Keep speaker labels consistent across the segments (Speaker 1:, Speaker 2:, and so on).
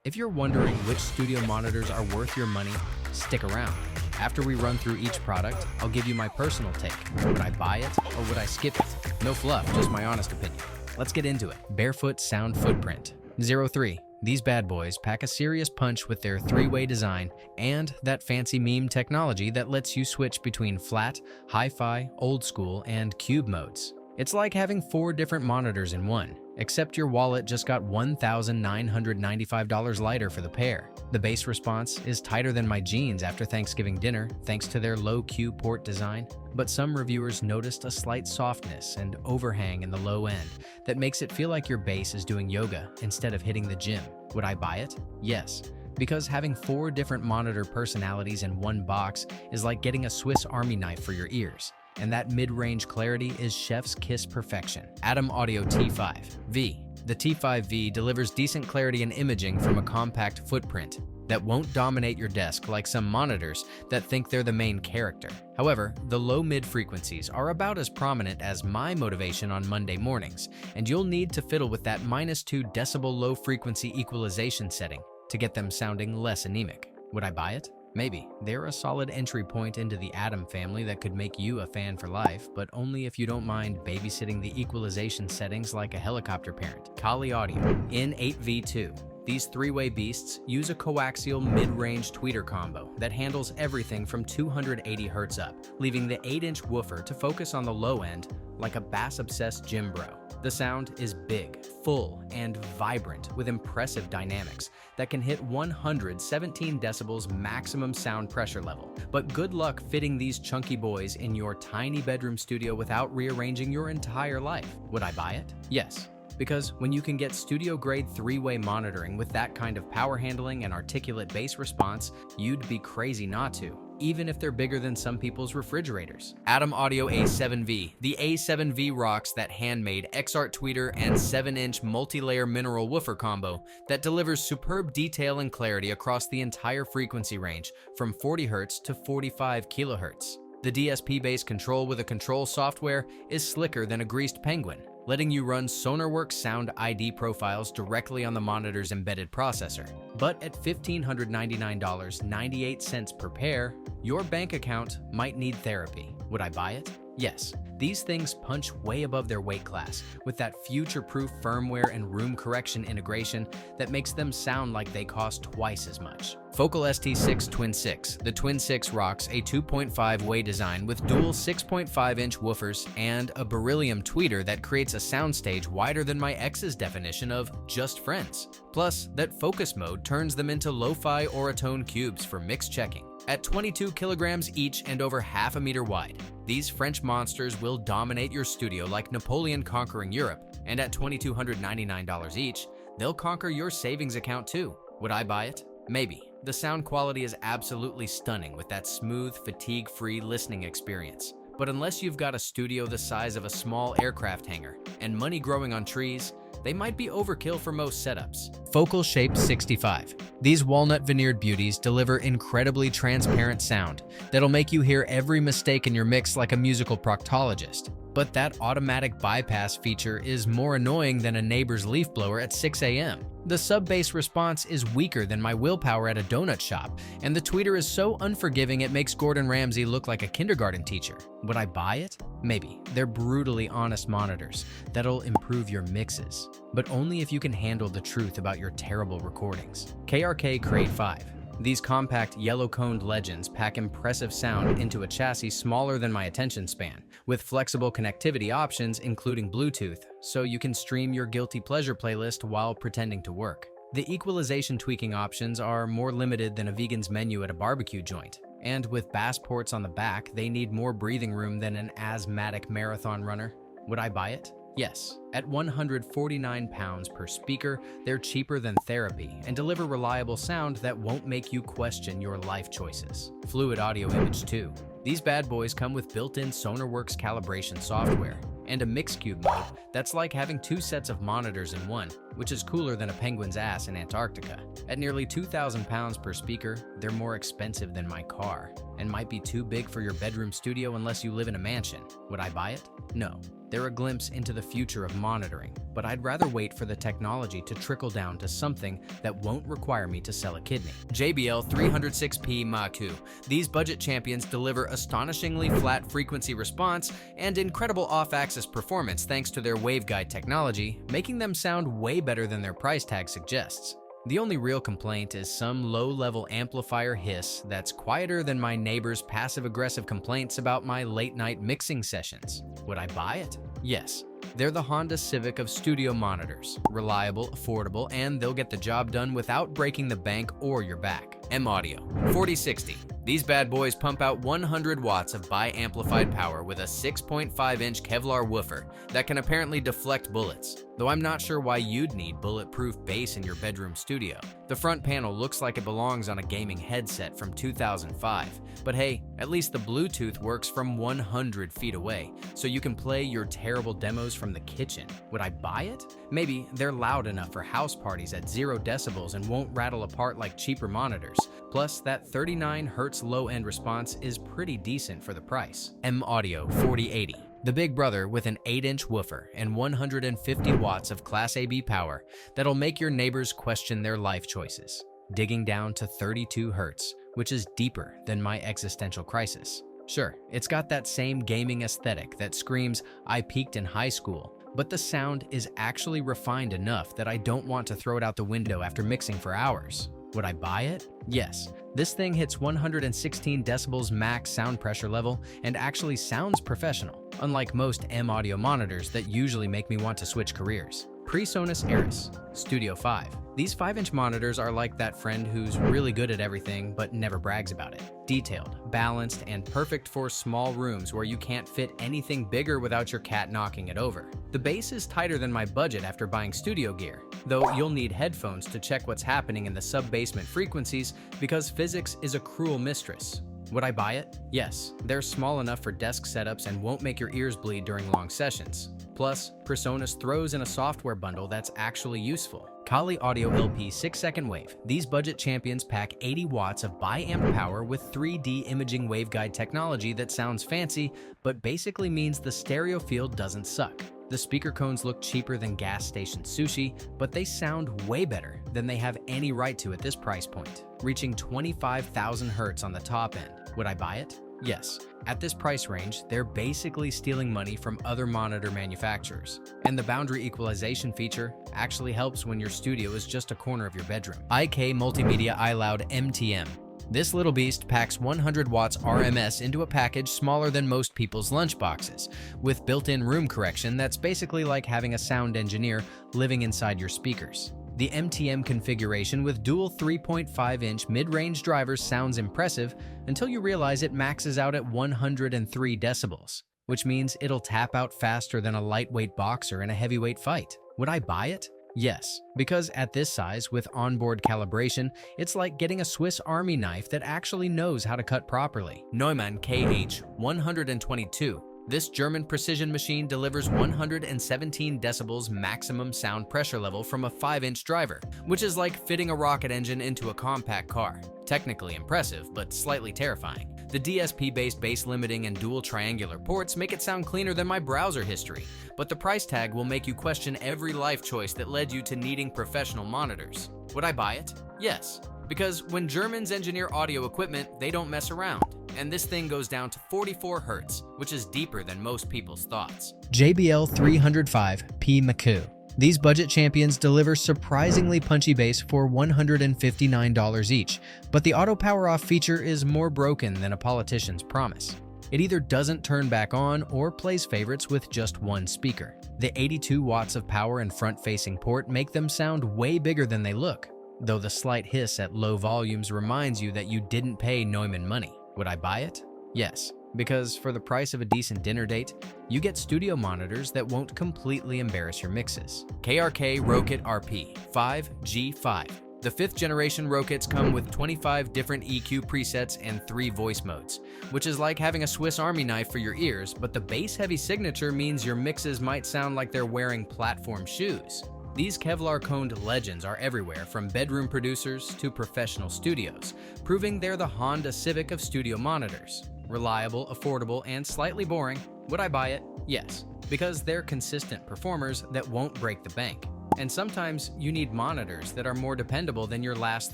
Speaker 1: If you're wondering which studio monitors are worth your money, stick around. After we run through each product, I'll give you my personal take. Would I buy it or would I skip it? No fluff, just my honest opinion. Let's get into it. Barefoot Sound Footprint03. These bad boys pack a serious punch with their three-way design and that fancy meme technology that lets you switch between flat, hi-fi, old school, and cube modes. It's like having 4 different monitors in one, except your wallet just got $1,995 lighter for the pair. The bass response is tighter than my jeans after Thanksgiving dinner thanks to their low Q port design, but some reviewers noticed a slight softness and overhang in the low end that makes it feel like your bass is doing yoga instead of hitting the gym. Would I buy it? Yes. Because having 4 different monitor personalities in one box is like getting a Swiss Army knife for your ears. And that mid-range clarity is chef's kiss perfection. Adam Audio T5V. The T5V delivers decent clarity and imaging from a compact footprint that won't dominate your desk like some monitors that think they're the main character. However, the low-mid frequencies are about as prominent as my motivation on Monday mornings, and you'll need to fiddle with that -2 decibel low-frequency equalization setting to get them sounding less anemic. Would I buy it? Maybe. They're a solid entry point into the Adam family that could make you a fan for life, but only if you don't mind babysitting the equalization settings like a helicopter parent. Collie Audio N8V2. These 3-way beasts use a coaxial mid-range tweeter combo that handles everything from 280 Hz up, leaving the 8-inch woofer to focus on the low end like a bass-obsessed gym bro. The sound is big, full, and vibrant with impressive dynamics that can hit 117 decibels maximum sound pressure level. But good luck fitting these chunky boys in your tiny bedroom studio without rearranging your entire life. Would I buy it? Yes. Because when you can get studio-grade 3-way monitoring with that kind of power handling and articulate bass response, you'd be crazy not to, even if they're bigger than some people's refrigerators. Adam Audio A7V. The A7V rocks that handmade XArt tweeter and 7-inch multi-layer mineral woofer combo that delivers superb detail and clarity across the entire frequency range from 40 Hz to 45 kHz. The DSP-based control with a control software is slicker than a greased penguin, letting you run SonarWorks Sound ID profiles directly on the monitor's embedded processor. But at $1,599.98 per pair, your bank account might need therapy. Would I buy it? Yes. These things punch way above their weight class with that future-proof firmware and room correction integration that makes them sound like they cost twice as much. Focal ST6 Twin6. The Twin6 rocks a 2.5-way design with dual 6.5-inch woofers and a beryllium tweeter that creates a soundstage wider than my ex's definition of just friends. Plus, that focus mode turns them into lo-fi Auratone cubes for mix checking. At 22 kilograms each and over half a meter wide, these French monsters will dominate your studio like Napoleon conquering Europe, and at $2,299 each, they'll conquer your savings account too. Would I buy it? Maybe. The sound quality is absolutely stunning with that smooth, fatigue-free listening experience. But unless you've got a studio the size of a small aircraft hangar and money growing on trees, they might be overkill for most setups. Focal Shape 65. These walnut veneered beauties deliver incredibly transparent sound that'll make you hear every mistake in your mix like a musical proctologist. But that automatic bypass feature is more annoying than a neighbor's leaf blower at 6 a.m. The sub-bass response is weaker than my willpower at a donut shop, and the tweeter is so unforgiving it makes Gordon Ramsay look like a kindergarten teacher. Would I buy it? Maybe. They're brutally honest monitors that'll improve your mixes, but only if you can handle the truth about your terrible recordings. KRK Crate 5. These compact yellow-coned legends pack impressive sound into a chassis smaller than my attention span, with flexible connectivity options including Bluetooth, so you can stream your guilty pleasure playlist while pretending to work. The equalization tweaking options are more limited than a vegan's menu at a barbecue joint, and with bass ports on the back, they need more breathing room than an asthmatic marathon runner. Would I buy it? Yes. At £149 per speaker, they're cheaper than therapy and deliver reliable sound that won't make you question your life choices. Fluid Audio Image 2. These bad boys come with built-in SonarWorks calibration software and a mix-cube mode that's like having 2 sets of monitors in one, which is cooler than a penguin's ass in Antarctica. At nearly £2,000 per speaker, they're more expensive than my car and might be too big for your bedroom studio unless you live in a mansion. Would I buy it? No. They're a glimpse into the future of monitoring, but I'd rather wait for the technology to trickle down to something that won't require me to sell a kidney. JBL 306P Maku. These budget champions deliver astonishingly flat frequency response and incredible off-axis performance thanks to their waveguide technology, making them sound way better than their price tag suggests. The only real complaint is some low-level amplifier hiss that's quieter than my neighbor's passive-aggressive complaints about my late-night mixing sessions. Would I buy it? Yes. They're the Honda Civic of studio monitors. Reliable, affordable, and they'll get the job done without breaking the bank or your back. MAudio 4060. These bad boys pump out 100 watts of bi-amplified power with a 6.5-inch Kevlar woofer that can apparently deflect bullets, though I'm not sure why you'd need bulletproof bass in your bedroom studio. The front panel looks like it belongs on a gaming headset from 2005, but hey, at least the Bluetooth works from 100 feet away, so you can play your terrible demos from the kitchen. Would I buy it? Maybe they're loud enough for house parties at 0 decibels and won't rattle apart like cheaper monitors. Plus, that 39 Hz low-end response is pretty decent for the price. MAudio 4080. The big brother with an 8-inch woofer and 150 watts of Class AB power that'll make your neighbors question their life choices. Digging down to 32 Hz, which is deeper than my existential crisis. Sure, it's got that same gaming aesthetic that screams, "I peaked in high school," but the sound is actually refined enough that I don't want to throw it out the window after mixing for hours. Would I buy it? Yes. This thing hits 116 decibels max sound pressure level and actually sounds professional, unlike most M-Audio monitors that usually make me want to switch careers. PreSonus Eris Studio 5. These 5-inch monitors are like that friend who's really good at everything but never brags about it. Detailed, balanced, and perfect for small rooms where you can't fit anything bigger without your cat knocking it over. The bass is tighter than my budget after buying studio gear, though you'll need headphones to check what's happening in the sub-basement frequencies because physics is a cruel mistress. Would I buy it? Yes. They're small enough for desk setups and won't make your ears bleed during long sessions. Plus, PreSonus throws in a software bundle that's actually useful. Collie Audio LP 6-second wave. These budget champions pack 80 watts of bi-amp power with 3D imaging waveguide technology that sounds fancy, but basically means the stereo field doesn't suck. The speaker cones look cheaper than gas station sushi, but they sound way better than they have any right to at this price point, reaching 25,000 Hz on the top end. Would I buy it? Yes. At this price range, they're basically stealing money from other monitor manufacturers. And the boundary equalization feature actually helps when your studio is just a corner of your bedroom. IK Multimedia EyeLoud MTM. This little beast packs 100 watts RMS into a package smaller than most people's lunchboxes, with built-in room correction that's basically like having a sound engineer living inside your speakers. The MTM configuration with dual 3.5-inch mid-range drivers sounds impressive until you realize it maxes out at 103 decibels, which means it'll tap out faster than a lightweight boxer in a heavyweight fight. Would I buy it? Yes, because at this size, with onboard calibration, it's like getting a Swiss Army knife that actually knows how to cut properly. Noman KH122. This German precision machine delivers 117 decibels maximum sound pressure level from a 5-inch driver, which is like fitting a rocket engine into a compact car. Technically impressive, but slightly terrifying. The DSP-based bass limiting and dual triangular ports make it sound cleaner than my browser history, but the price tag will make you question every life choice that led you to needing professional monitors. Would I buy it? Yes, because when Germans engineer audio equipment, they don't mess around. And this thing goes down to 44 Hz, which is deeper than most people's thoughts. JBL 305P Maku. These budget champions deliver surprisingly punchy bass for $159 each, but the auto power off feature is more broken than a politician's promise. It either doesn't turn back on or plays favorites with just one speaker. The 82 watts of power and front-facing port make them sound way bigger than they look, though the slight hiss at low volumes reminds you that you didn't pay Neumann money. Would I buy it? Yes, because for the price of a decent dinner date, you get studio monitors that won't completely embarrass your mixes. KRK Rokit RP5 G5. The 5th generation Rokits come with 25 different EQ presets and 3 voice modes, which is like having a Swiss Army knife for your ears, but the bass-heavy signature means your mixes might sound like they're wearing platform shoes. These Kevlar-coned legends are everywhere, from bedroom producers to professional studios, proving they're the Honda Civic of studio monitors. Reliable, affordable, and slightly boring. Would I buy it? Yes. because they're consistent performers that won't break the bank. And sometimes you need monitors that are more dependable than your last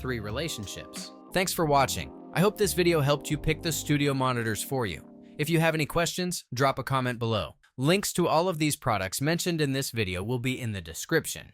Speaker 1: 3 relationships. Thanks for watching. I hope this video helped you pick the studio monitors for you. If you have any questions, drop a comment below. Links to all of these products mentioned in this video will be in the description.